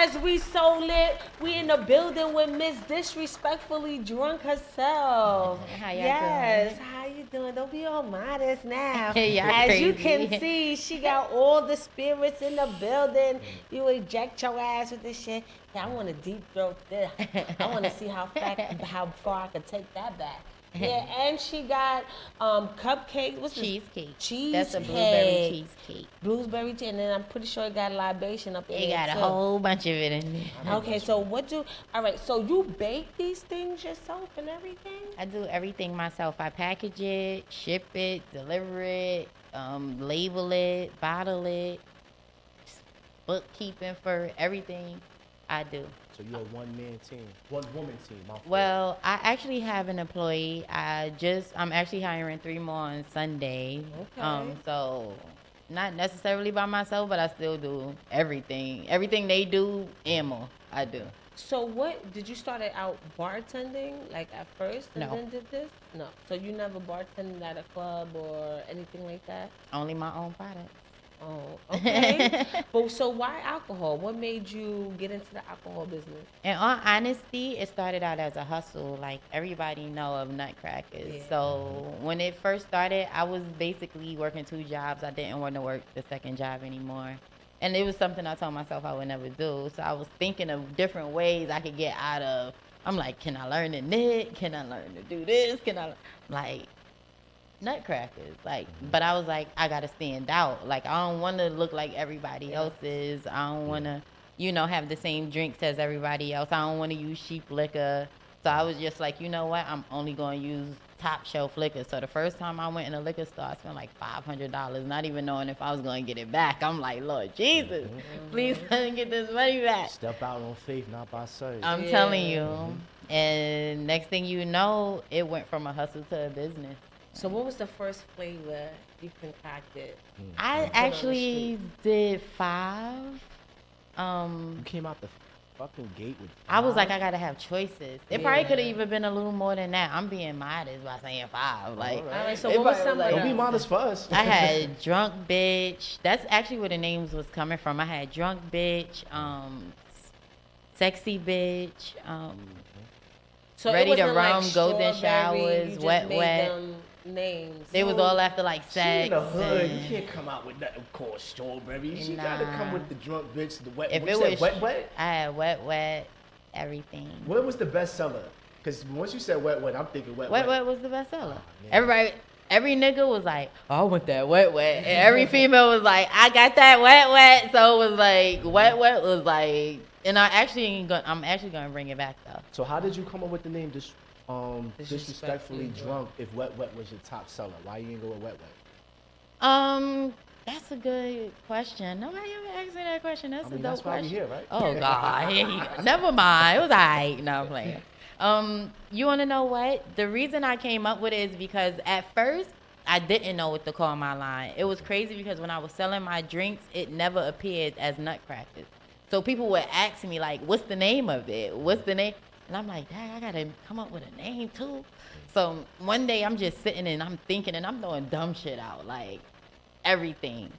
Yes, we so lit. We in the building with Miss Disrespectfully Drunk herself. How y'all Yes, doing? how you doing? Don't be all modest now. Y'all As you can crazy. see, she got all the spirits in the building. You eject your ass with this shit. Yeah, I want to deep throat this. I want to see how far I could take that back. Yeah, and she got cupcakes. What's this? Cheesecake. Cheesecake. That's a blueberry cheesecake. Blueberry tea, and then I'm pretty sure it got a libation up in It there got a too. whole bunch of it in there. Okay, so all right, so you bake these things yourself and everything? I do everything myself. I package it, ship it, deliver it, label it, bottle it, bookkeeping for everything I do. So you're a one-man team, one-woman team. My fault. Well, I actually have an employee. I'm actually hiring 3 more on Sunday. Okay. So not necessarily by myself, but I still do everything. Everything they do and more, I do. So what, did you start out bartending, like at first, and No. then did this? No. So you never bartended at a club or anything like that? Only my own products. Oh, okay. But so why alcohol? What made you get into the alcohol business? In all honesty, it started out as a hustle. Like everybody know of nutcrackers. Yeah. So when it first started, I was basically working 2 jobs. I didn't want to work the second job anymore. And it was something I told myself I would never do. So I was thinking of different ways I could get out of. I'm like, can I learn to knit? Can I learn to do this? Like, nutcrackers, like, but I was like, I gotta stand out. Like, I don't want to look like everybody else's. I don't want to, have the same drinks as everybody else. I don't want to use cheap liquor. So I was just like, you know what? I'm only going to use top shelf liquor. So the first time I went in a liquor store, I spent like $500, not even knowing if I was going to get it back. I'm like, Lord Jesus, please let me get this money back. Step out on faith, not by sight. I'm telling you. And next thing you know, it went from a hustle to a business. So what was the first flavor you concocted? I actually did 5. You came out the fucking gate with. I was like, 5? I gotta have choices. It probably Yeah. could have even been a little more than that. I'm being modest by saying 5. Like, All All right, so what was some of Don't be them? modest for us. I had drunk bitch. That's actually where the names was coming from. I had drunk bitch, sexy bitch, So it ready to wasn't like rum, golden strawberry, you showers, just wet, made wet. them names. They was all after like She in sex. the hood. You and- can't come out with nothing called strawberry. She Nah. gotta come with the drunk bitch, the wet. If what it you said, was wet, wet. I had wet, wet, everything. What was the best seller? Because once you said wet, wet, I'm thinking wet, Wet wet. Wet was the best seller. man. Every nigga was like, oh, I want that Wet Wet. And every female was like, I got that Wet Wet. So it was like, Wet Wet was like, and I'm actually gonna bring it back though. So how did you come up with the name disrespectfully Disrespectfully drunk? If wet, wet was your top seller, why you didn't go with wet, wet? That's a good question. Nobody ever asked me that question. That's I a mean, dope that's why we question. here, right? Oh God, here you go. Never mind. It was alright. No, I'm playing. You want to know what? The reason I came up with it is because at first I didn't know what to call my line. It was crazy because when I was selling my drinks, it never appeared as nutcrackers. So people would ask me like, "What's the name of it? What's the name?" And I'm like, "Dang, I gotta come up with a name too." So one day I'm just sitting and I'm thinking and I'm throwing dumb shit out like everything.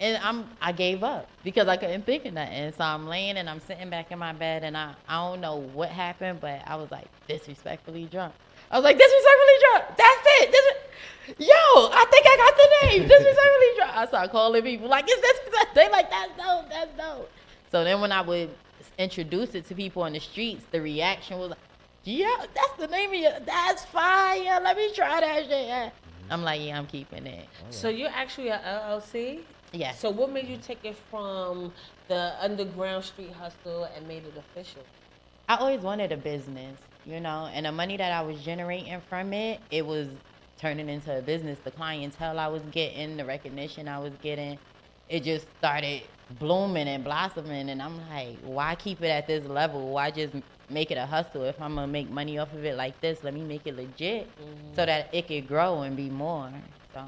And I gave up because I couldn't think of nothing. So I'm laying and I'm sitting back in my bed and I don't know what happened, but I was like disrespectfully drunk. I was like, disrespectfully drunk. That's it. Yo, I think I got the name. Disrespectfully drunk. I started calling people like, is this? They like, that's dope. That's dope. So then when I would introduce it to people on the streets, the reaction was like, yeah, that's the name of your, that's fire. Let me try that shit. Yeah. I'm like, yeah, I'm keeping it. So you're actually a LLC? Yes. So what made you take it from the underground street hustle and made it official? I always wanted a business, and the money that I was generating from it, it was turning into a business. The clientele I was getting, the recognition I was getting, it just started blooming and blossoming. And I'm like, why keep it at this level? Why just make it a hustle? If I'm going to make money off of it like this, let me make it legit so that it could grow and be more. So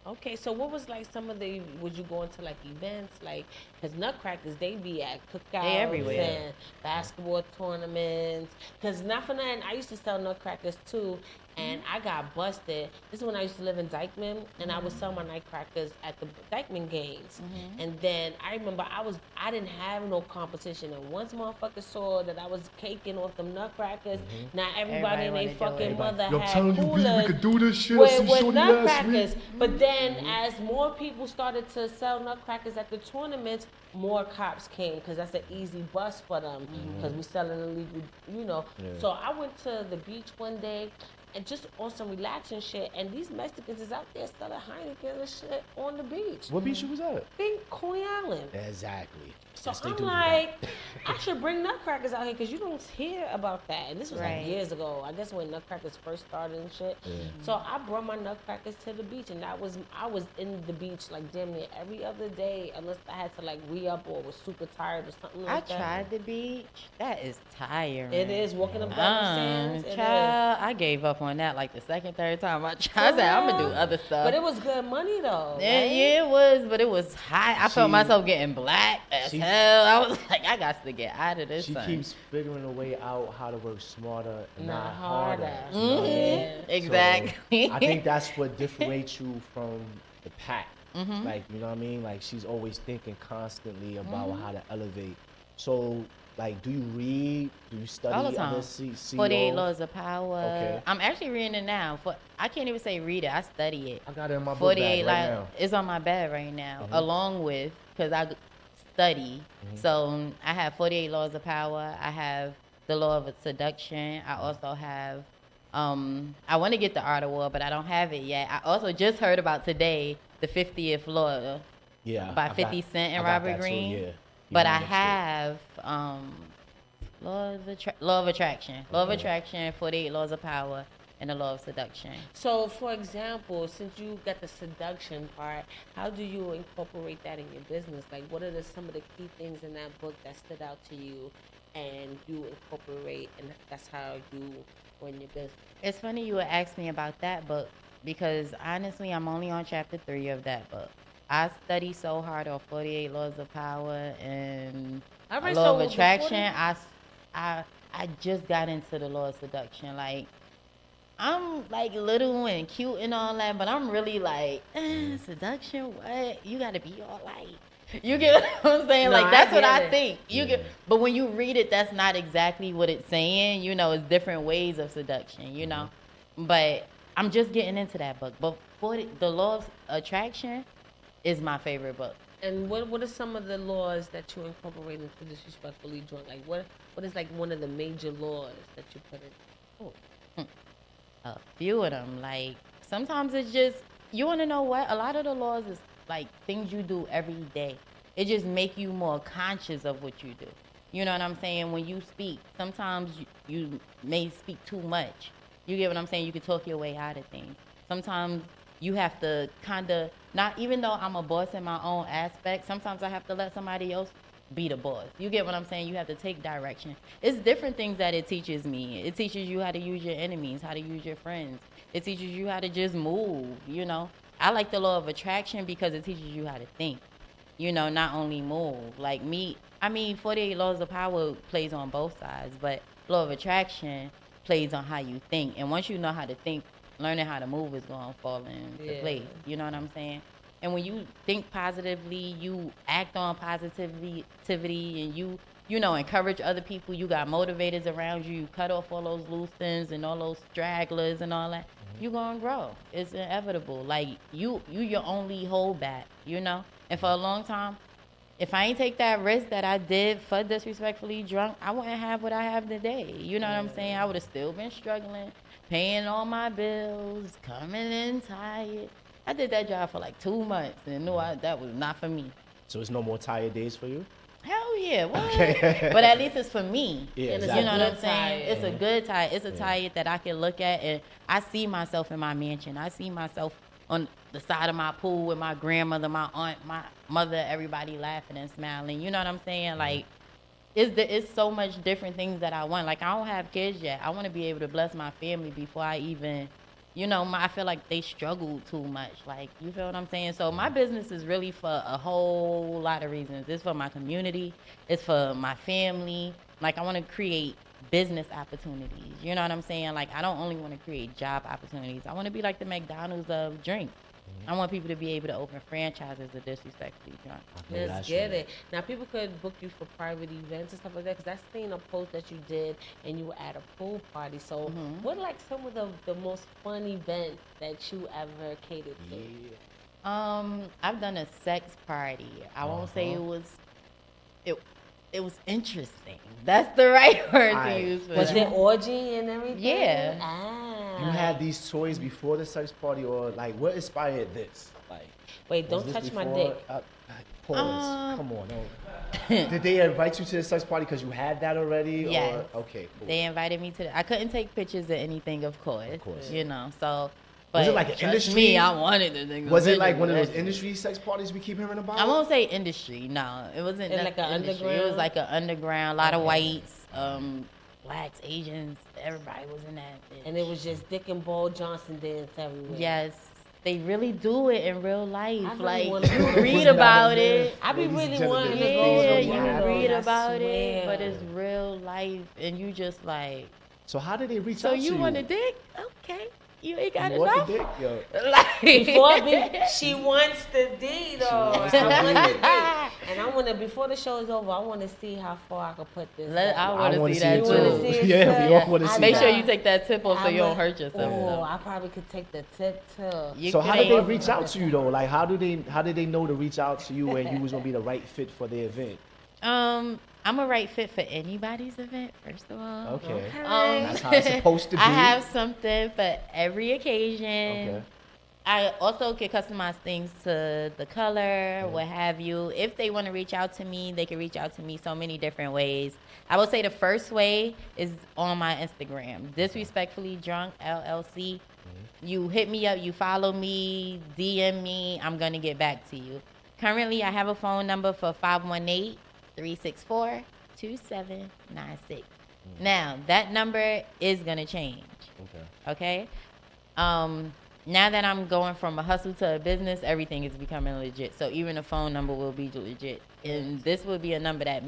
Okay, so what was like some of the? Would you go into like events, like because Nutcrackers they be at cookouts everywhere. and basketball tournaments? Because not for nothing, I used to sell Nutcrackers too, and I got busted. This is when I used to live in Dykeman, and I would sell my Nutcrackers at the Dykeman games. And then I remember I didn't have no competition, and once motherfuckers saw that I was caking off them Nutcrackers, now everybody and Everybody their wanna do fucking it. mother Yo, I'm had telling you, B, we coolers could do this shit. I see with Shorty last week. Nutcrackers. But then, as more people started to sell Nutcrackers at the tournaments, more cops came because that's an easy bust for them because we selling illegal, you know. Yeah. So I went to the beach one day and just on some relaxing shit, and these Mexicans is out there selling Heineken and shit on the beach. What beach you was at? Think Coney Island. Exactly. So Yes, they I'm do like, I should bring Nutcrackers out here because you don't hear about that. And this was Right. like years ago. I guess when Nutcrackers first started and shit. Yeah. So I brought my Nutcrackers to the beach, and I was in the beach like damn near every other day, unless I had to like re-up or was super tired or something I like that. tried the beach. That is tiring. It is walking above the sands. It is. Child, I gave up on that like the second, third time I tried. I said I'm gonna do other stuff. But it was good money though. Yeah, right? yeah, it was, but it was hot. I felt myself getting black as she- hell. I was like, I got to get out of this. She sun. keeps figuring a way out how to work smarter and Not not harder. harder. you know what I mean? Yeah. Exactly. So, I think that's what differentiates you from the pack. Like, you know what I mean? Like, she's always thinking constantly about how to elevate. So, like, do you read? Do you study All the time. other CEOs? 48 Laws of Power. Okay. I'm actually reading it now. I can't even say read it. I study it. I got it in my book 48 bag right now. It's on my bed right now, along with, because I study. So I have 48 Laws of Power. I have the Law of Seduction. I also have, I want to get the Art of War, but I don't have it yet. I also just heard about today, the 50th Law Yeah. by I got- 50 Cent and I got Robert that too, Greene. yeah. But Yeah, I that's have Law of Attraction. Law of Attraction, 48 Laws of Power, and the Law of Seduction. So, for example, since you got the seduction part, how do you incorporate that in your business? Like, what are some of the key things in that book that stood out to you and you incorporate, and that's how you run your business? It's funny you would ask me about that book because honestly, I'm only on chapter 3 of that book. I study so hard on 48 Laws of Power and All right, Law so of before Attraction. that- I just got into the Law of Seduction. Like, I'm like little and cute and all that, but I'm really like, seduction? What? You gotta be all like. You get what I'm saying? No, Like, that's I what get I it. think. But when you read it, that's not exactly what it's saying. You know, it's different ways of seduction, you know? But I'm just getting into that book. But the Law of Attraction is my favorite book. And what are some of the laws that you incorporate into Disrespectfully Drunk? Like, what is like one of the major laws that you put in? A few of them. Like, sometimes it's just, you want to know what? A lot of the laws is like things you do every day. It just make you more conscious of what you do. You know what I'm saying? When you speak, sometimes you may speak too much. You get what I'm saying? You can talk your way out of things. Sometimes you have to kind of, not even though I'm a boss in my own aspect, sometimes I have to let somebody else be the boss. You get what I'm saying? You have to take direction. It's different things that it teaches me. It teaches you how to use your enemies, how to use your friends. It teaches you how to just move, you know. I like the Law of Attraction because it teaches you how to think, you know, not only move. Like me, 48 Laws of Power plays on both sides, but Law of Attraction plays on how you think. And once you know how to think, learning how to move is going to fall into place. You know what I'm saying? And when you think positively, you act on positivity, and you know, encourage other people. You got motivators around you. You cut off all those loose ends and all those stragglers and all that. You're going to grow. It's inevitable. Like, you your only holdback, you know? And for a long time, if I ain't take that risk that I did for Disrespectfully Drunk, I wouldn't have what I have today. You know what I'm saying? I would have still been struggling, paying all my bills, coming in tired. I did that job for like 2 months and knew that was not for me. So it's no more tired days for you? Hell yeah, what? Okay. But at least it's for me. Yeah, And exactly. You know what I'm Good saying? tired. It's a good tired. It's a tired that I can look at and I see myself in my mansion. I see myself on the side of my pool with my grandmother, my aunt, my mother, everybody laughing and smiling. You know what I'm saying? Like, it's so much different things that I want. Like, I don't have kids yet. I want to be able to bless my family before I even you know, I feel like they struggle too much. Like, you feel what I'm saying? So my business is really for a whole lot of reasons. It's for my community. It's for my family. Like, I want to create business opportunities. You know what I'm saying? Like, I don't only want to create job opportunities. I want to be like the McDonald's of drinks. I want people to be able to open franchises of disrespectfully drunk. Let's get it. Now, people could book you for private events and stuff like that, because I seen a post that you did and you were at a pool party. So what like some of the most fun events that you ever catered to? Yeah. I've done a sex party. I won't say it was interesting. That's the right word to use for Was that. it orgy and everything? Yeah. Ah. You had these toys before the sex party, or like what inspired this? Like, wait, don't touch my dick. Pause. Come on. No. Did they invite you to the sex party because you had that already? Yes. Or? Okay, cool. They invited me to I couldn't take pictures of anything, of course. You know, so. But was it like an industry? Me, I wanted to think. Was it like one of those industry sex parties we keep hearing about? I won't say industry. No, it wasn't like an industry. underground. It was like an underground. A lot of whites, blacks, Asians. Everybody was in that. Bitch. And it was just Dick and Ball Johnson dance everywhere. Yes. They really do it in real life. Really like, you read about it. I be really wanting to go. Yeah, you read about it, but it's real life, and you just like. So how did they reach out to you? So you want a dick? Okay. You ain't got you enough. Want the dick? Yo. Before she wants the D though. I want the D. And I want to, before the show is over, I want to see how far I can put this. I want to see that too. Yeah, we all want to see Make that. sure you take that tip off so you don't hurt yourself. Oh, I probably could take the tip too. So how did they reach out to you though? Like how did they know to reach out to you and you was gonna be the right fit for the event? I'm a right fit for anybody's event, first of all. Okay. That's how it's supposed to be. I have something for every occasion. Okay. I also can customize things to the color, what have you. If they want to reach out to me, they can reach out to me so many different ways. I would say the first way is on my Instagram, Disrespectfully Drunk LLC. You hit me up, you follow me, DM me, I'm going to get back to you. Currently, I have a phone number for 518-364-2796. Now, that number is going to change. Okay? Now that I'm going from a hustle to a business, everything is becoming legit. So even the phone number will be legit. And this will be a number that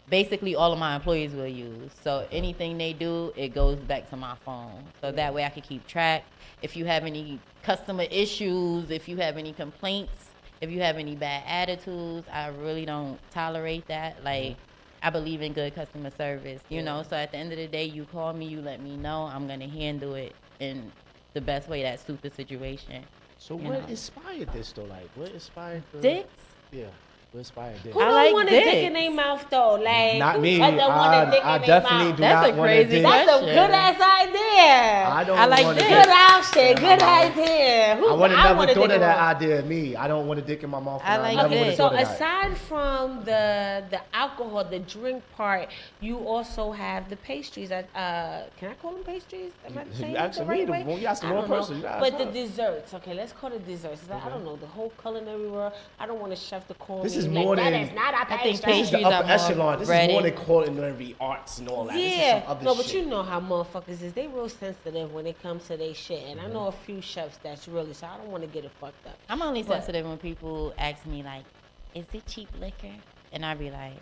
basically all of my employees will use. So anything they do, it goes back to my phone. So that way I can keep track. If you have any customer issues, if you have any complaints, if you have any bad attitudes, I really don't tolerate that. Like, I believe in good customer service, you know? So at the end of the day, you call me, you let me know, I'm going to handle it in the best way that suits the situation. So what inspired this though? Like, what inspired the... Dicks? Yeah. What inspired this? Who don't want a dick in their mouth though? Like, not me. I definitely do That's not a want crazy a dick. That's a good ass idea. I like want this. a Good dick. option. Good idea. I would have never thought of that idea of me. I don't want a dick in my mouth. I like never this. So thought of that. aside from the alcohol, the drink part, you also have the pastries. Can I call them pastries? Am I saying You it the asking right me, way? you asked the I wrong don't know. person. You asked But the her. desserts, okay, let's call it desserts. I don't know, the whole culinary world. I don't want to chef the corn. This is like, more that than- is not a I think pastry. This is the Pastries are upper more echelon. This breaded. is more than culinary arts and all that. This is Yeah, some other no, but shit. you know how motherfuckers is. They real sensitive when it comes to their shit, and I know a few chefs that's really. So I don't want to get it fucked up. I'm only sensitive when people ask me, like, is it cheap liquor? And I be like,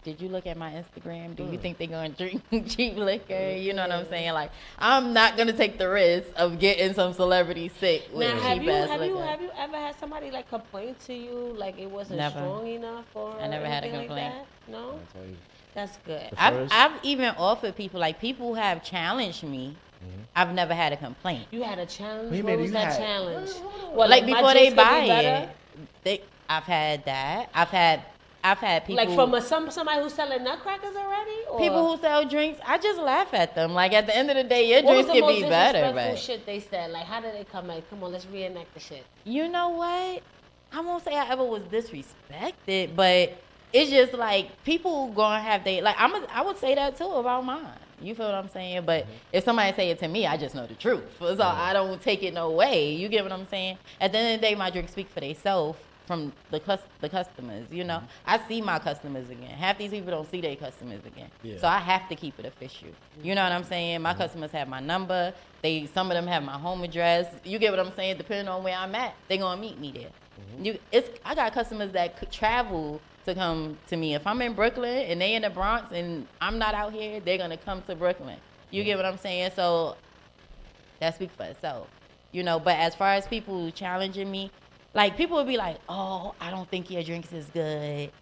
did you look at my Instagram? Do you think they're going to drink cheap liquor? You know what I'm saying? Like, I'm not going to take the risk of getting some celebrity sick with Now, have cheap you ass have liquor. you have you ever had somebody like complain to you like it wasn't Never. strong enough or I never had a anything complaint. Like that? No, I'll tell you. that's good. I've even offered people, like, people have challenged me. I've never had a complaint. You had a challenge. Wait a What minute, was you that had- challenge? Well, like, my before they drinks could be buy better? it, I've had that. I've had people Like from somebody who's selling nutcrackers already? Or people who sell drinks. I just laugh at them. Like, at the end of the day, your what was drinks the could most be better, disrespectful but shit they said? Like, how did they come like, come on, let's reenact the shit. you know what? I won't say I ever was disrespected, but it's just like people gonna have they like. I would say that too about mine. You feel what I'm saying? But if somebody say it to me, I just know the truth. So I don't take it no way. You get what I'm saying? At the end of the day, my drinks speak for themselves. from the customers. You know, I see my customers again. Half these people don't see their customers again. Yeah. So I have to keep it official. You know what I'm saying? My customers have my number. Some of them have my home address. You get what I'm saying? Depending on where I'm at, they're gonna meet me there. I got customers that could travel to come to me. If I'm in Brooklyn and they in the Bronx and I'm not out here, they're gonna come to Brooklyn. You get what I'm saying? So that speaks for itself. You know, but as far as people challenging me, like people would be like, "Oh, I don't think your drinks is good."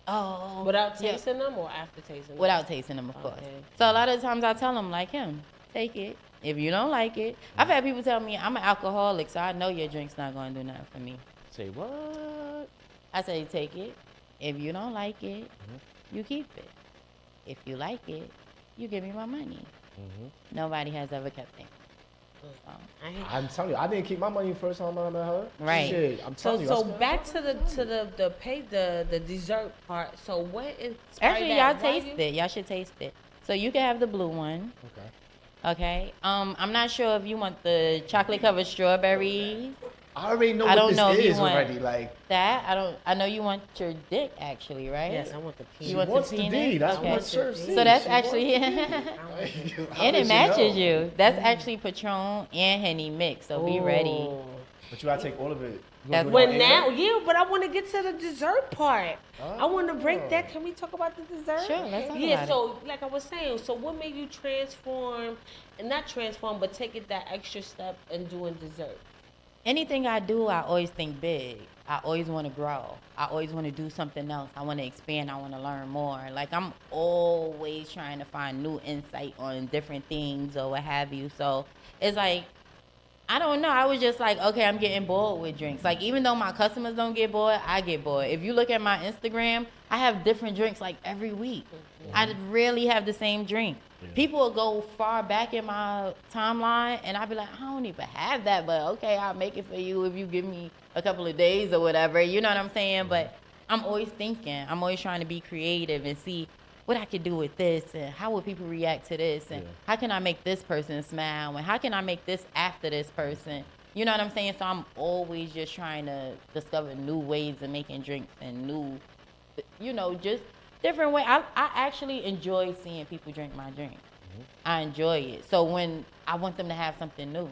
Oh, without tasting them or after tasting them? Without tasting them, of course. So a lot of times I tell them like him, take it. If you don't like it, I've had people tell me I'm an alcoholic, so I know your drink's not gonna do nothing for me. Say what? I say take it. If you don't like it, you keep it. If you like it, you give me my money. Nobody has ever kept it. I'm telling you, I didn't keep my money first time I met her. Right. Shit, I'm telling you. So back to the dessert part. So what is actually y'all taste it? Y'all should taste it. So you can have the blue one. Okay. I'm not sure if you want the chocolate covered strawberries. I already know what this is already. Like that. I know you want your dick actually, right? Yes, I want the penis. You want the penis? That's what Sir said. So that's actually and it matches you. That's actually Patron and Henny mix. So be ready. But you gotta take all of it. But I want to get to the dessert part. I want to break that. Can we talk about the dessert? Sure, let's talk about it. So like I was saying, so what made you not transform, but take it that extra step and doing dessert? Anything I do, I always think big. I always want to grow. I always want to do something else. I want to expand. I want to learn more. Like I'm always trying to find new insight on different things or what have you. So it's like, I don't know. I was just like, okay, I'm getting bored with drinks. Like, even though my customers don't get bored, I get bored. If you look at my Instagram, I have different drinks like every week. I rarely have the same drink. People will go far back in my timeline, and I'll be like, I don't even have that, but okay, I'll make it for you if you give me a couple of days or whatever. You know what I'm saying? But I'm always thinking. I'm always trying to be creative and see what I could do with this, and how would people react to this, and how can I make this person smile, and how can I make this after this person? You know what I'm saying? So I'm always just trying to discover new ways of making drinks and new, just different way. I actually enjoy seeing people drink my drink. I enjoy it. So when I want them to have something new,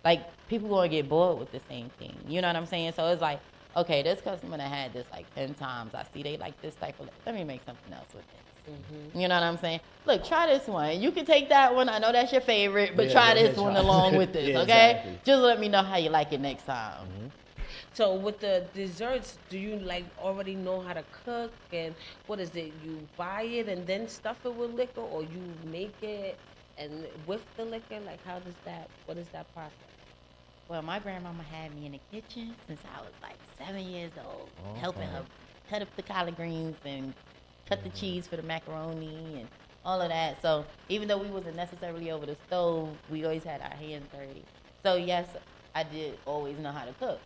like people gonna get bored with the same thing. You know what I'm saying? So it's like, okay, this customer that had this like 10 times. I see they like this type of. Let me make something else with this. You know what I'm saying? Look, try this one. You can take that one. I know that's your favorite, but try this one along with this, okay? Exactly. Just let me know how you like it next time. So with the desserts, do you like already know how to cook? And what is it? You buy it and then stuff it with liquor, or you make it and with the liquor? Like what is that process? Well, my grandmama had me in the kitchen since I was like 7 years old, helping her cut up the collard greens and cut the cheese for the macaroni and all of that. So even though we wasn't necessarily over the stove, we always had our hands dirty. So yes, I did always know how to cook,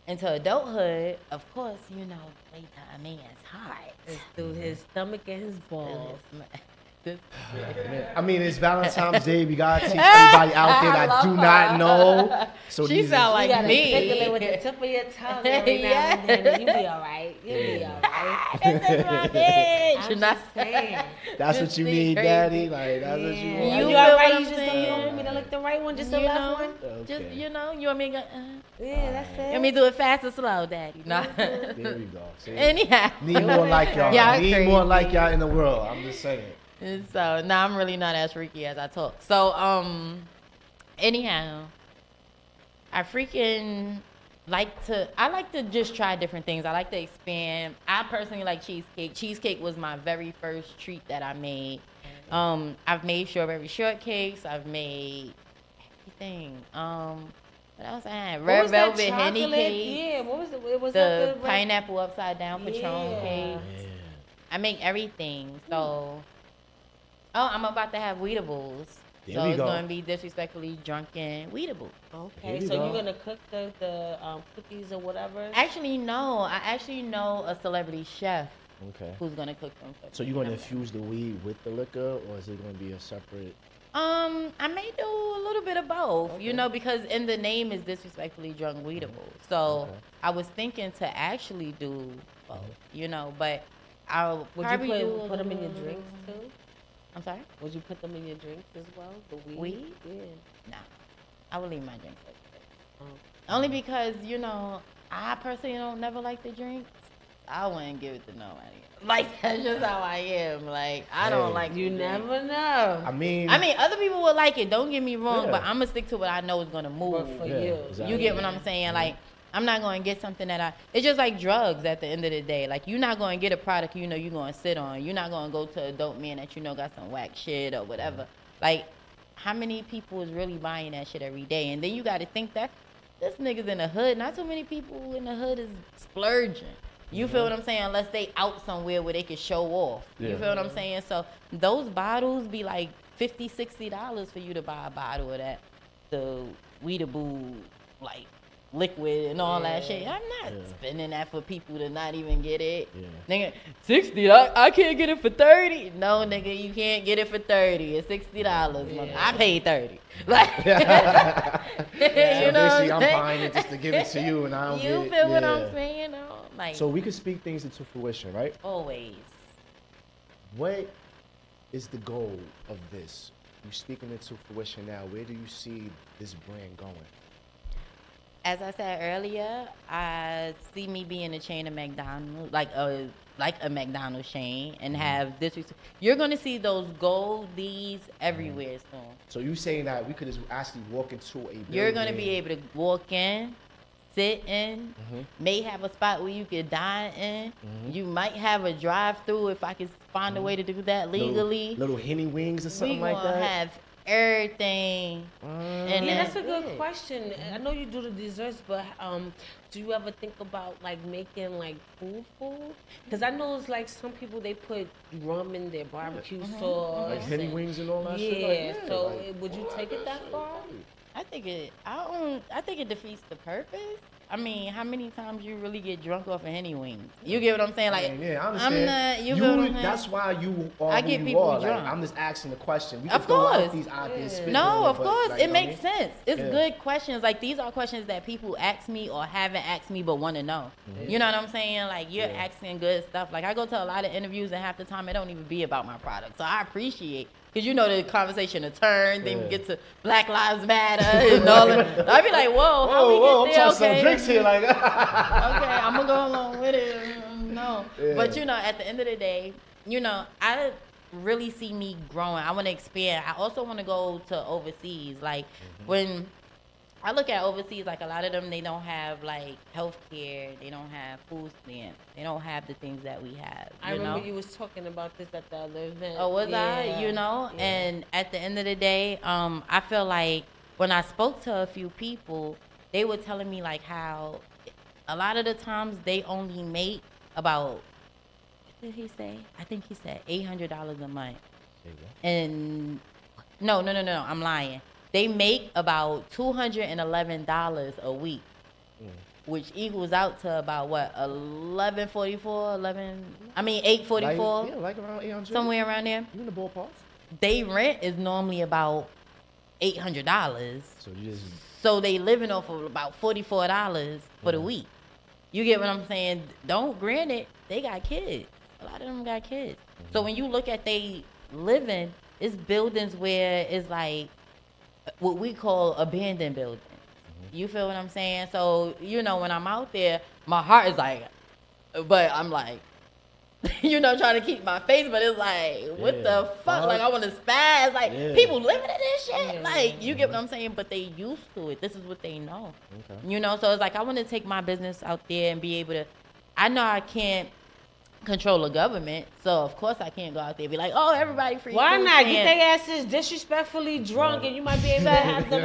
Into adulthood, of course, playtime man's hot. It's through his stomach and his balls. I mean, it's Valentine's Day. We gotta teach everybody out there that do not know. So she sound like me. You gotta tickle it with the tip of your tongue every now and then, and you'll be all right. You'll be all right. It's my bitch. I'm just saying. That's what you need, Daddy. Like that's what you want. You all right? You don't want me to lick the right one, just the left one. Okay. Just you want me to go? Yeah, that's it. You want me to do it fast or slow, Daddy? No. There we go. See? Anyhow, need more like y'all. Need more like y'all in the world. I'm just saying. So now I'm really not as freaky as I talk. So anyhow, I like to just try different things. I like to expand. I personally like cheesecake. Cheesecake was my very first treat that I made. I've made strawberry shortcakes. I've made everything. What else I had? Red velvet henny cake. Yeah, what was it? It was the pineapple upside down Patron cake. Yeah. I make everything. So. Oh, I'm about to have Weedables. So it's going to be disrespectfully drunken Weedables. Okay, so you're going to cook the cookies or whatever? Actually, no. I actually know a celebrity chef who's going to cook them. So you're going to infuse the weed with the liquor, or is it going to be a separate? I may do a little bit of both, Okay. you know, because in the name is disrespectfully drunk weedable. So Okay. I was thinking to actually do both, you know, but I'll Would probably you do put them in your drinks too? I'm sorry? Would you put them in your drinks as well? The weed? Weed? Yeah. No, I will leave my drinks like that. Oh. Only because, you know, I personally don't never like the drinks. I wouldn't give it to nobody. Like, that's just how I am. Like, I don't Hey. like You the drink. never know. I mean, other people will like it. Don't get me wrong, Yeah. but I'm gonna stick to what I know is gonna move. But for Yeah, you. exactly. You get what I'm saying? Like, I'm not gonna get something that it's just like drugs at the end of the day. Like, you're not gonna get a product you know you're gonna sit on. You're not gonna go to a dope man that you know got some whack shit or whatever. Like, how many people is really buying that shit every day? And then you gotta think that this nigga's in the hood. Not too many people in the hood is splurging. You feel what I'm saying? Unless they out somewhere where they can show off. You Yeah. feel what I'm saying? So those bottles be like $50, $60 for you to buy a bottle of that. The Weedaboo, like, liquid and all that shit. I'm not spending that for people to not even get it. Yeah. Nigga, 60, I can't get it for 30. No, nigga, you can't get it for 30. It's $60. I paid 30. Like, you So know basically, what I'm saying? buying it just to give it to you, and I don't You get feel it. what Yeah. I'm saying? No? Like, So we could speak things into fruition, right? always. What is the goal of this? You're speaking into fruition now. Where do you see this brand going? As I said earlier, I see me being a chain of McDonald's, like a McDonald's chain, and have this. You're gonna see those Goldies everywhere soon. So you saying that we could just actually walk into a building? You're gonna be able to walk in, sit in, may have a spot where you could dine in. You might have a drive-through if I can find a way to do that legally. Little henny wings or something We like gonna that. have everything. And Yeah, that's then- a good question. I know you do the desserts, but do you ever think about like making like food? Because I know it's like some people they put rum in their barbecue sauce, Like henny and- wings and all that yeah, shit. Like, so like, would you take it that far? I think it defeats the purpose. I mean, how many times you really get drunk off of Henny wings? You get what I'm saying? Like, yeah, I I'm understand. not. You feel what I'm saying? That's why you are I who get you people are. drunk. Like, I'm just asking the question. We Of can throw out course. these ideas. spit No, on of but, course, like, it you know what I makes mean? sense. It's Yeah. good questions. Like, these are questions that people ask me or haven't asked me but want to know. You know what I'm saying? Like, you're asking good stuff. Like, I go to a lot of interviews and half the time it don't even be about my product. So I appreciate, because you know the conversation will turn, then we get to Black Lives Matter and all that. I'd be like, whoa, how we Whoa, I'm get trying there? to sell drinks here. Like, Okay, I'm gonna go along with it. No, Yeah. but you know, at the end of the day, you know, I really see me growing. I want to expand. I also want to go to overseas. Like when I look at overseas, like a lot of them, they don't have like health care. They don't have food stamps. They don't have the things that we have. I remember you was talking about this at the other event. Oh, was I? Yeah. You know? Yeah. And at the end of the day, I feel like when I spoke to a few people, they were telling me like how a lot of the times they only make about, what did he say? I think he said $800 a month. And no, I'm lying. They make about $211 a week, which equals out to about what, 1144, 844, like around 800. somewhere around there. You in the ballpark? They rent is normally about $800. So you just So they living off of about $44 for the week. You get what I'm saying? Granted, they got kids. A lot of them got kids. So when you look at they living, it's buildings where it's like what we call abandoned buildings. You feel what I'm saying? So, you know, when I'm out there, my heart is like, but I'm like, you know, trying to keep my face, but it's like, what the fuck? Like, I want to spaz. Like, people living in this shit. Like, you get what I'm saying? But they used to it. This is what they know. You know, so it's like, I want to take my business out there and be able to, I know I can't control the government, so of course I can't go out there and be like, oh, everybody free. Why food not? stamps. Get their asses disrespectfully drunk, and you might be able to have them.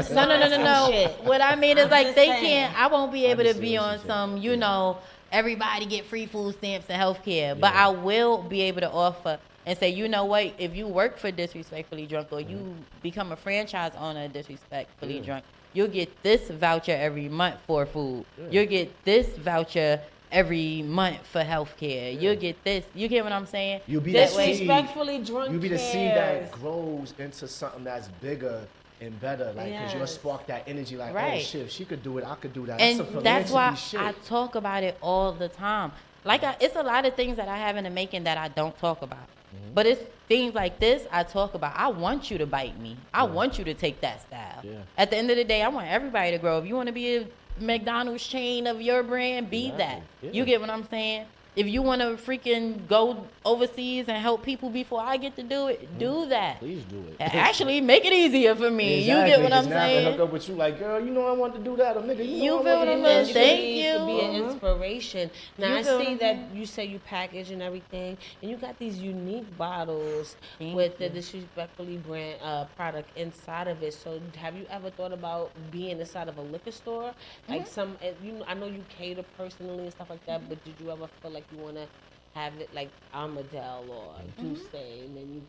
No. Shit. What I mean is I'm like just they saying. can't. I won't be able to understand be what on you're saying. some, you know, everybody get free food stamps and health care. But I will be able to offer and say, you know what, if you work for Disrespectfully Drunk or you become a franchise owner of Disrespectfully Drunk, you'll get this voucher every month for food. You'll get this voucher every month for healthcare. Yeah. You'll get this. You get what I'm saying? You'll be That that way- seed. Disrespectfully drunk. You be the seed cares. that grows into something that's bigger and better, like, because you'll Yes. spark that energy, like, oh Right. shit, if she could do it, I could do that. And that's a that's why philanthropy I shit. talk about it all the time. Like, it's a lot of things that I have in the making that I don't talk about. But it's things like this I talk about. I want you to bite me. I want you to take that style. Yeah. At the end of the day, I want everybody to grow. If you want to be a McDonald's chain of your brand, be Exactly. that. Yeah. You get what I'm saying? If you want to freaking go overseas and help people before I get to do it, do that. Please do it. Actually, make it easier for me. Exactly, You get what I'm 'cause now I can hook saying? up with you, like, girl, you know I want to do that, or nigga, you You know feel I what want I'm to do saying? that. Thank It you. could be an inspiration. Now You I feel see me? that you say you package and everything, and you got these unique bottles Thank with the you. Disrespectfully brand product inside of it. So have you ever thought about being inside of a liquor store? Like I know you cater personally and stuff like that, but did you ever feel like you want to have it like Armadale or Douce, and then you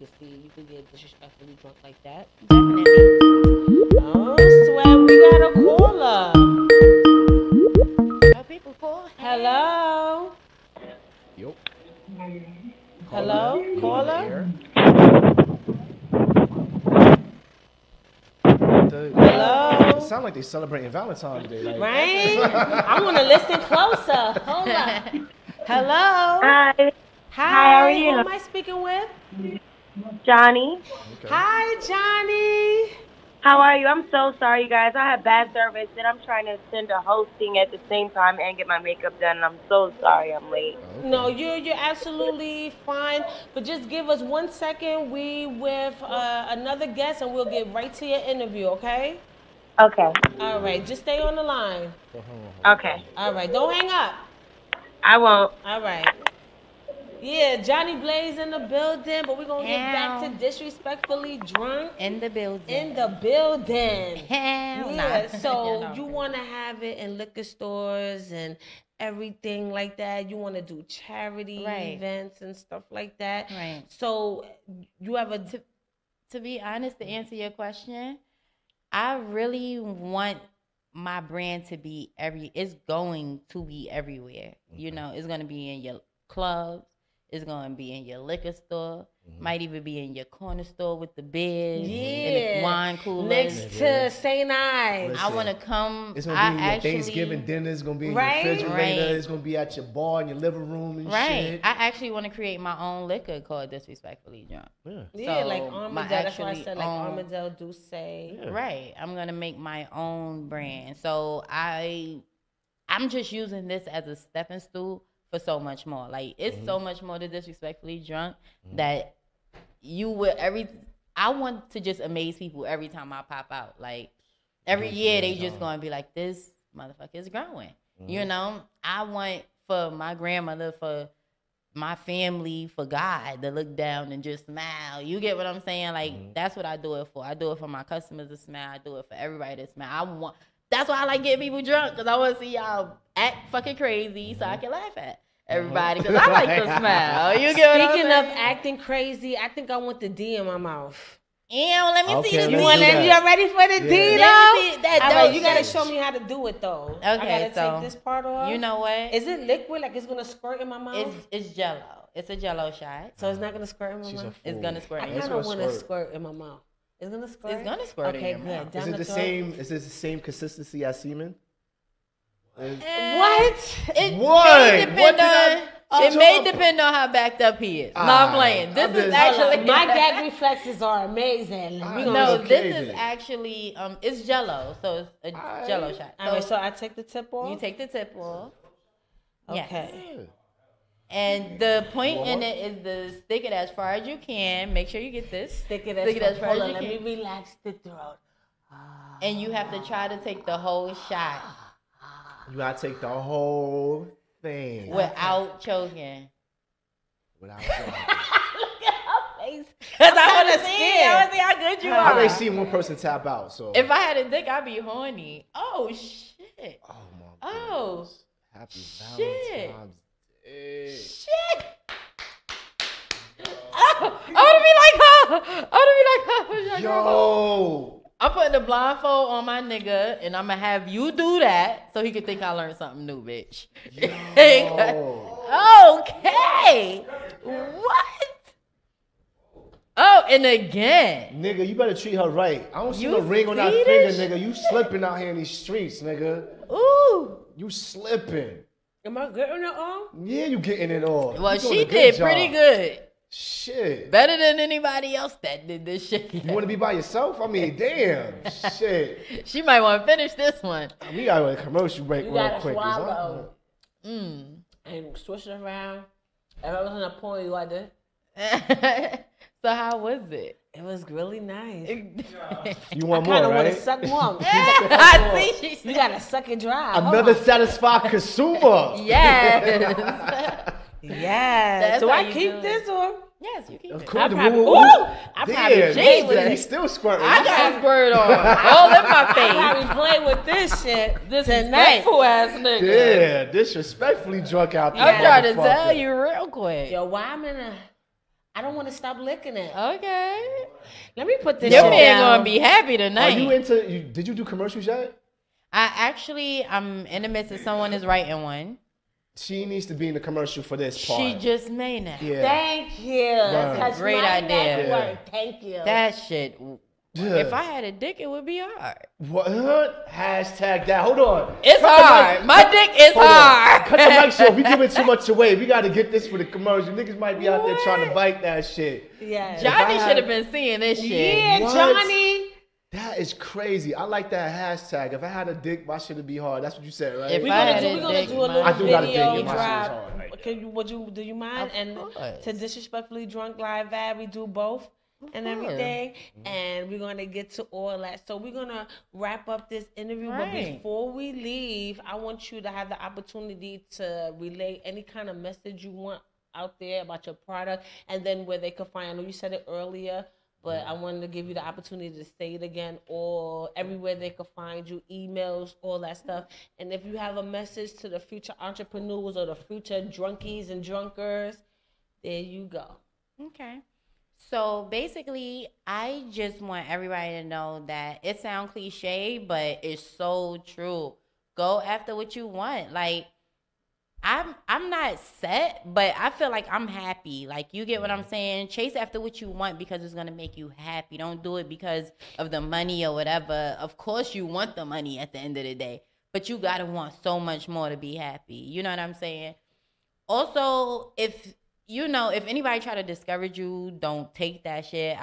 could get disrespectfully drunk like that? Definitely. Oh, sweat, we got a caller. Are people cool? Hello. Yup. Hello, caller. Hello. It sound like they celebrating Valentine's Day, like, Right? I want to listen closer. Hold on. Hello. Hi, Hi. how are you? Who am I speaking with? Johnny. Okay. Hi, Johnny. How are you? I'm so sorry, you guys. I have bad service, and I'm trying to send a hosting at the same time and get my makeup done. And I'm so sorry I'm late. Okay. No, you're absolutely fine. But just give us 1 second. We with another guest, and we'll get right to your interview. Okay? Okay. All right. Just stay on the line. Okay. All right. Don't hang up. I won't. All right. Yeah, Johnny Blaze in the building, but we're going to get back to Disrespectfully Drunk In the building. in the building. Hell Yeah, nah. so No. you want to have it in liquor stores and everything like that. You want to do charity Right. events and stuff like that. Right. So you have a... To be honest, to answer your question, I really want my brand to be it's going to be everywhere. You know, it's going to be in your clubs. It's going to be in your liquor store. Might even be in your corner store with the beers and Yeah. the wine coolers. Next to St. Ives. Listen, I want to come. It's gonna be in your Thanksgiving dinner. It's gonna be in Right? your refrigerator. Right. It's gonna be at your bar in your living room and Right. shit. I actually want to create my own liquor called Disrespectfully Drunk. Yeah. Yeah, So, like my Armadale. That's why I actually said like own- Armadale Douce. Yeah. Right. I'm gonna make my own brand. So I'm just using this as a stepping stool for so much more. Like it's so much more to Disrespectfully Drunk that you will I want to just amaze people every time I pop out. Like every year they just gonna be like, this motherfucker is growing. You know? I want for my grandmother, for my family, for God to look down and just smile. You get what I'm saying? Like that's what I do it for. I do it for my customers to smile. I do it for everybody to smile. That's why I like getting people drunk, because I want to see y'all act fucking crazy so I can laugh at everybody, because I like to smile. You get what I'm Speaking of saying? acting crazy, I think I want the D in my mouth. Ew, let me Okay, see the let's You do want that. you ready for the D Yeah. though? Let me see that All right, dope you gotta shit. show me how to do it though. I Okay, gotta so take this part off. you know what? Is it liquid? Like it's gonna squirt in my mouth? It's Jello. It's a Jello shot. So it's not gonna squirt in my She's a mouth? fool. It's gonna squirt I in kind your of It's want gonna to squirt. squirt in my mouth. It's gonna squirt. It's gonna squirt Okay, in your good. mouth. Down Is it the the throat. same? Is it the same consistency as semen? What? It What? may What depend did I- on. I'm It may talking- depend on how backed up he is. No, I'm Ah, playing. This I'm is just- actually My gag reflexes are amazing. We gonna No, Okay, this is then. actually it's Jello, so it's a Aight. Jello shot. All right, so I take the tip off. You take the tip off. Yes. Okay. And the point in it is to stick it as far as you can. Make sure you get this. Stick it Stick it as as far far. as Hold on, you let me can. relax the throat. And you have to try to take the whole shot You gotta take the whole thing without choking. without dropping. Look at her face. Cause I'm I want kinda to see. scared. I want to see how good you I are. already seen one person tap out, so. If I had a dick, I'd be horny. Oh shit. Oh my. Oh. goodness. Happy Shit. Valentine's Day. Shit. Oh, I want to be like her. I want to be like her. Yo. I'm putting the blindfold on my nigga, and I'm gonna have you do that so he can think I learned something new, bitch. Okay. What? Oh, and again. Nigga, you better treat her right. I don't see You no ring on that see finger, this? nigga. You slipping out here in these streets, nigga. Ooh. You slipping. Am I getting it all? Yeah, you getting it all. Well, You doing she a good did job. pretty good. Shit. Better than anybody else that did this shit. You want to be by yourself? I mean, damn. Shit. She might want to finish this one. We got a commercial break You real gotta quick. swallow Mm. and switch it around. If I was in a point, you like this. So how was it? It was really nice. You want I more, kind of want right? to suck more. I see. She You said, gotta suck it dry. Hold Another on. satisfied consumer. yes. Yes. That's Do how I you keep do it. this or? Yes, you keep Of it. course. I probably, Ooh, I probably damn, play with he's it. still squirting. I got squirt on all in my I face. probably play with this shit tonight. Disrespectful ass nigga. Yeah, disrespectfully drunk out there. I'm trying to motherfucker. tell you real quick. Yo, why I'm in a... I don't want to stop licking it. Okay. Let me put this Your shit man down. gonna be happy Are tonight. you into? Did you do commercials yet? I'm in the midst of someone is writing one. She needs to be in the commercial for this part. She just made that. Yeah. Thank you. Right. That's Great my idea. network. Thank you. That shit. Yeah. If I had a dick, it would be hard. What? Hashtag that. Hold on. It's Cut the hard. mic- My dick is Hold on. hard. Cut the mic short. We giving too much away. We got to get this for the commercial. Niggas might be out there trying to bite that shit. Yeah. Johnny If I should have had- been seeing this shit. Yeah, What? Johnny. That is crazy. I like that hashtag. If I had a dick, my shit would be hard. That's what you said, right? If We're I gonna had do. a We're gonna dick, do a little my- I do got a dick, video yeah, my shit is drop. hard right Can you? Would you? Do you mind? Of And course. to disrespectfully drunk live ad, we do both and course. everything, and we're gonna get to all that. So we're gonna wrap up this interview. But Right. before we leave, I want you to have the opportunity to relay any kind of message you want out there about your product, and then where they can find. I know you said it earlier. But I wanted to give you the opportunity to say it again, or everywhere they can find you, emails, all that stuff. And if you have a message to the future entrepreneurs or the future drunkies and drunkers, there you go. Okay. So basically, I just want everybody to know that it sounds cliche, but it's so true. Go after what you want. Like, I'm not set, but I feel like I'm happy. Like, you get what I'm saying? Chase after what you want because it's going to make you happy. Don't do it because of the money or whatever. Of course, you want the money at the end of the day, but you got to want so much more to be happy. You know what I'm saying? Also, if anybody try to discourage you, don't take that shit.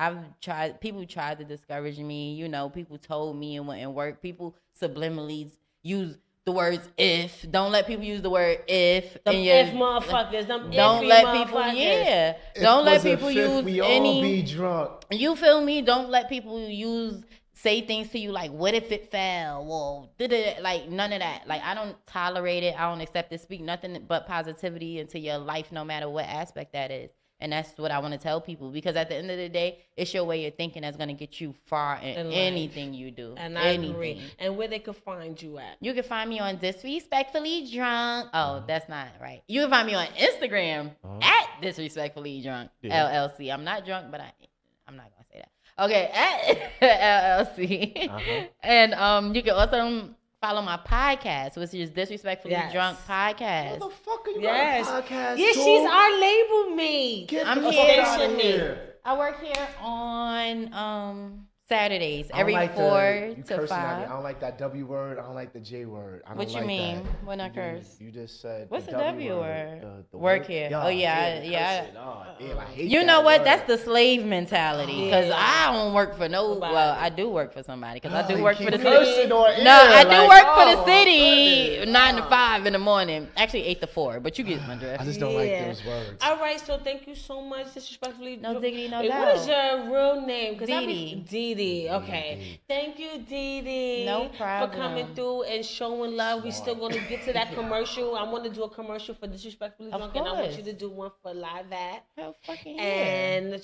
People tried to discourage me. People told me it wouldn't work. People subliminally use the words if. Don't let people use the word if. Them in your- if motherfuckers, them Don't iffy let people, motherfuckers. yeah. If Don't let was a people fifth, use we all any. be drunk. You feel me? Don't let people say things to you like, what if it fell? Well, like none of that. Like, I don't tolerate it. I don't accept it. Speak nothing but positivity into your life, no matter what aspect that is. And that's what I want to tell people, because at the end of the day, it's your way of thinking that's going to get you far in life. anything you do. And I agree. And where they can find you at? You can find me on Disrespectfully Drunk. Oh, that's not right. You can find me on Instagram at Disrespectfully Drunk LLC. I'm not drunk, but I'm not gonna say that. Okay, at LLC. And you can also follow my podcast, which is Disrespectfully Drunk Podcast. Motherfucker, you Yes. got a podcast, Yeah, too? she's our label mate. Get I'm the here. fuck outta here. I work here on Saturdays, I don't every like 4 you to cursing at me. 5. I don't like that W word. I don't like the J word. I don't What you like mean? that. When I curse? You just said What's the the W word? The Work word. here. Yeah, Oh, yeah, damn, yeah. cursing. Oh, damn, I hate You that know what? word. That's the slave mentality. Because Yeah. I don't work for no. Nobody. Well, I do work for somebody. Because I Oh, do you work keep for the cursing city. on air, No, I do like, work for the oh, city. goodness. 9 to 5 in the morning. Actually, 8 to 4. But you get my I drift. just don't like those words. All right, so thank you so much. Disrespectfully. No diggity, no Wait, doubt. what is your real name? Dee Dee. Dee. Okay. Thank you, Dee Dee. No For problem. coming through and showing love. We still gonna get to that commercial. I want to do a commercial for Disrespectfully Of Drunk, and I want course. you to do one for Live At. Hell fucking yeah. And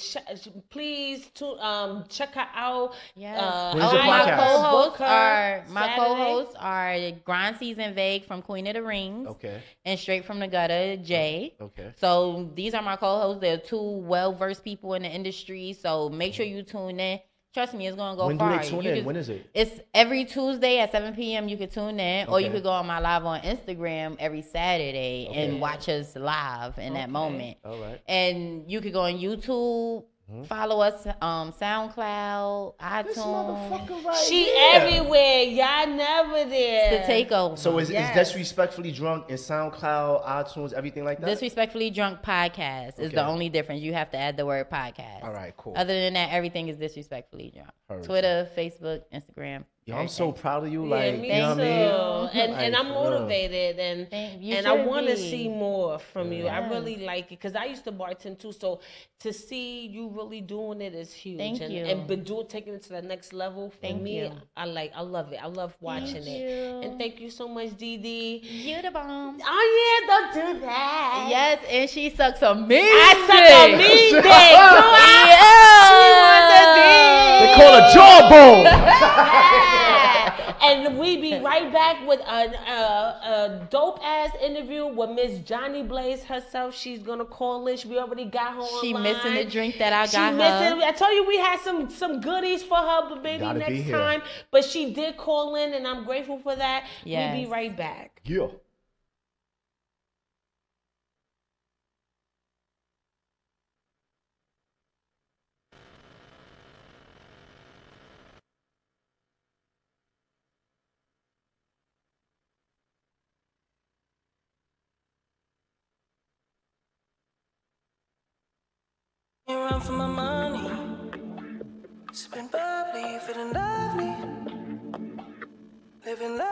please check her out. Yes. Where's your my podcast? co-hosts Book her are Saturday. Grind Season Vague from Queen of the Rings. Okay. And Straight from the Gutter, Jay. Okay. So these are my co-hosts. They're two well-versed people in the industry. So make sure you tune in. Trust me, it's gonna go When far. do they tune in? When is it? It's every Tuesday at 7 p.m. You can tune in, or you Okay. could go on my live on Instagram every Saturday and watch us live in that moment. All right. And you could go on YouTube. Follow us, SoundCloud, iTunes. This motherfucker right She here. everywhere. Y'all never there. The takeover. So is Yes. Disrespectfully Drunk in SoundCloud, iTunes, everything like that? Disrespectfully Drunk podcast is the only difference. You have to add the word podcast. All right, cool. Other than that, everything is Disrespectfully Drunk. Heard Twitter, Facebook, Instagram. Yo, I'm so proud of you. Yeah, Like, me you know too. what I mean? And I'm Like, for real. motivated You and I should want to be. see more from you. I Yes. really like it because I used to bartend too. So to see you really doing it is huge. Thank you. And taking it to the next level for Thank me. you. I love it. I love watching it. you. And thank you so much, Dee. You the bomb. Oh yeah, don't do that. Yes, and she sucks a mean I suck a mean dick. They call her jawbone. And we be right back with a dope ass interview with Miss Johnny Blaze herself. She's gonna call in. We already got her online. She missing the drink that I She got missing. her. I told you we had some goodies for her, but maybe Gotta be next here. time. But she did call in, and I'm grateful for that. Yes. We'll be right back. Yeah. Run for my money, spend bubbly, feeling lovely, living life.